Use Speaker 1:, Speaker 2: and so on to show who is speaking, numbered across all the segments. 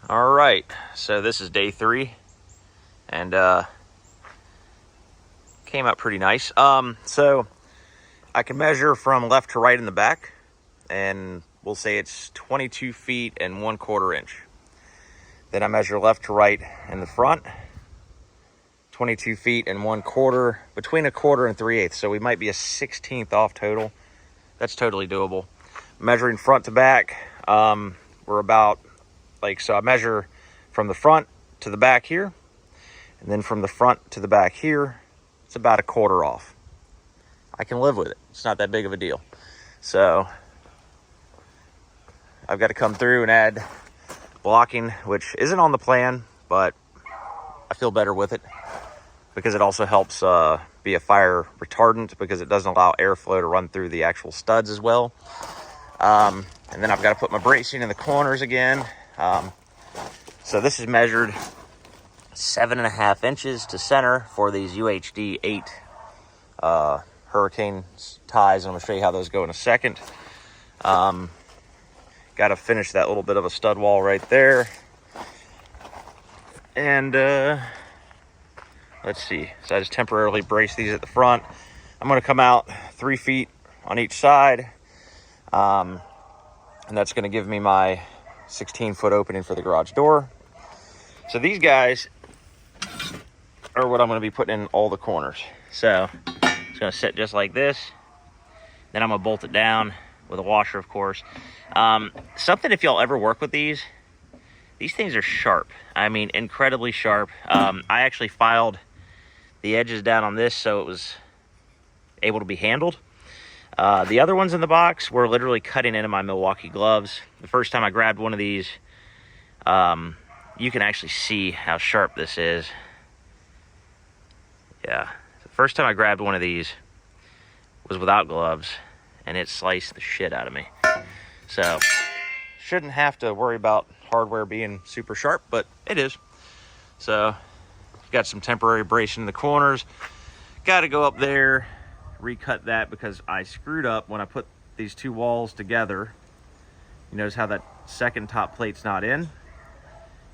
Speaker 1: All right, so this is day 3, and came out pretty nice. So I can measure from left to right in the back, and we'll say it's 22 feet and 1/4 inch. Then I measure left to right in the front, 22 feet and 1/4, between 1/4 and 3/8. So we might be a 1/16 off total. That's totally doable. Measuring front to back, we're about so I measure from the front to the back here, and then from the front to the back here, it's about 1/4 off. I can live with it. It's not that big of a deal. So I've got to come through and add blocking, which isn't on the plan, but I feel better with it because it also helps be a fire retardant because it doesn't allow airflow to run through the actual studs as well. And then I've got to put my bracing in the corners again. So this is measured 7.5 inches to center for these UHD 8 hurricane ties. I'm going to show you how those go in a second. Got to finish that little bit of a stud wall right there. And let's see. So I just temporarily brace these at the front. I'm going to come out 3 feet on each side. And that's going to give me my 16-foot opening for the garage door. So these guys are what I'm going to be putting in all the corners. So it's going to sit just like this. Then I'm going to bolt it down with a washer, of course. Something, if y'all ever work with these things are sharp. I mean, incredibly sharp. I actually filed the edges down on this so it was able to be handled. The other ones in the box were literally cutting into my Milwaukee gloves. The first time I grabbed one of these, you can actually see how sharp this is. Yeah, the first time I grabbed one of these was without gloves, and it sliced the shit out of me. So, shouldn't have to worry about hardware being super sharp, but it is. So, got some temporary bracing in the corners. Got to go up there, recut that because I screwed up when I put these two walls together. You notice how that second top plate's not in,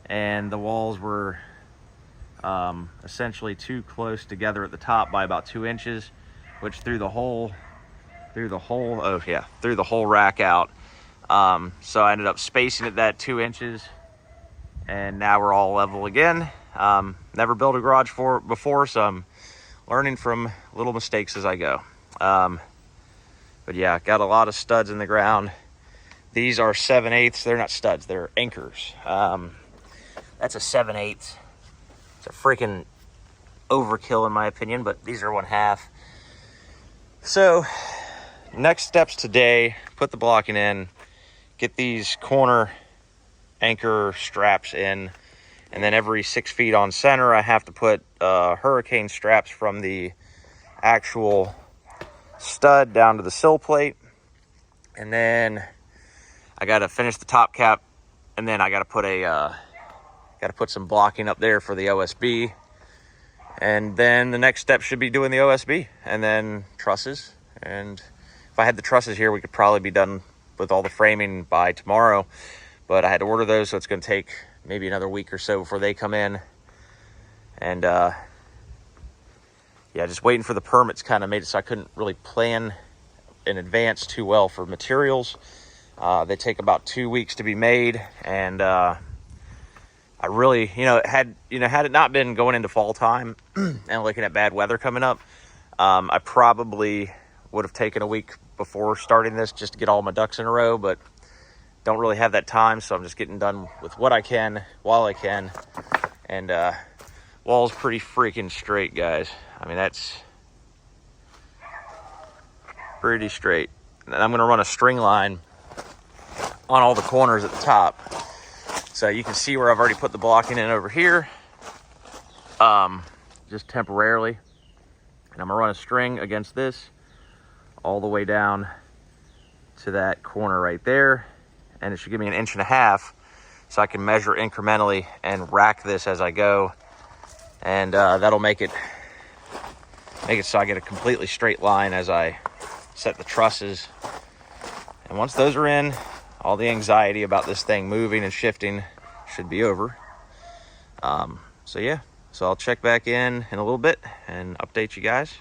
Speaker 1: and the walls were essentially too close together at the top by about 2 inches, which threw the whole rack out. So I ended up spacing it that 2 inches, and now we're all level again. Never built a garage before, so I'm learning from little mistakes as I go. But yeah, got a lot of studs in the ground. These are 7/8. They're not studs, they're anchors. That's a 7/8. It's a freaking overkill in my opinion, but these are 1/2. So next steps today, put the blocking in, get these corner anchor straps in, and then every 6 feet on center, I have to put hurricane straps from the actual stud down to the sill plate. And then I got to finish the top cap, and then I got to put some blocking up there for the OSB. And then the next step should be doing the OSB, and then trusses. And if I had the trusses here, we could probably be done with all the framing by tomorrow. But I had to order those, so it's going to take maybe another week or so before they come in. And yeah, just waiting for the permits kind of made it so I couldn't really plan in advance too well for materials. They take about 2 weeks to be made, and I really, had it not been going into fall time and looking at bad weather coming up, I probably would have taken a week before starting this just to get all my ducks in a row, but don't really have that time, so I'm just getting done with what I can while I can. And wall's pretty freaking straight, guys. I mean, that's pretty straight. And I'm gonna run a string line on all the corners at the top. So you can see where I've already put the blocking in over here, just temporarily. And I'm gonna run a string against this all the way down to that corner right there. And it should give me 1.5 inches, so I can measure incrementally and rack this as I go. And that'll make it so I get a completely straight line as I set the trusses. And once those are in, all the anxiety about this thing moving and shifting should be over. So yeah, so I'll check back in a little bit and update you guys.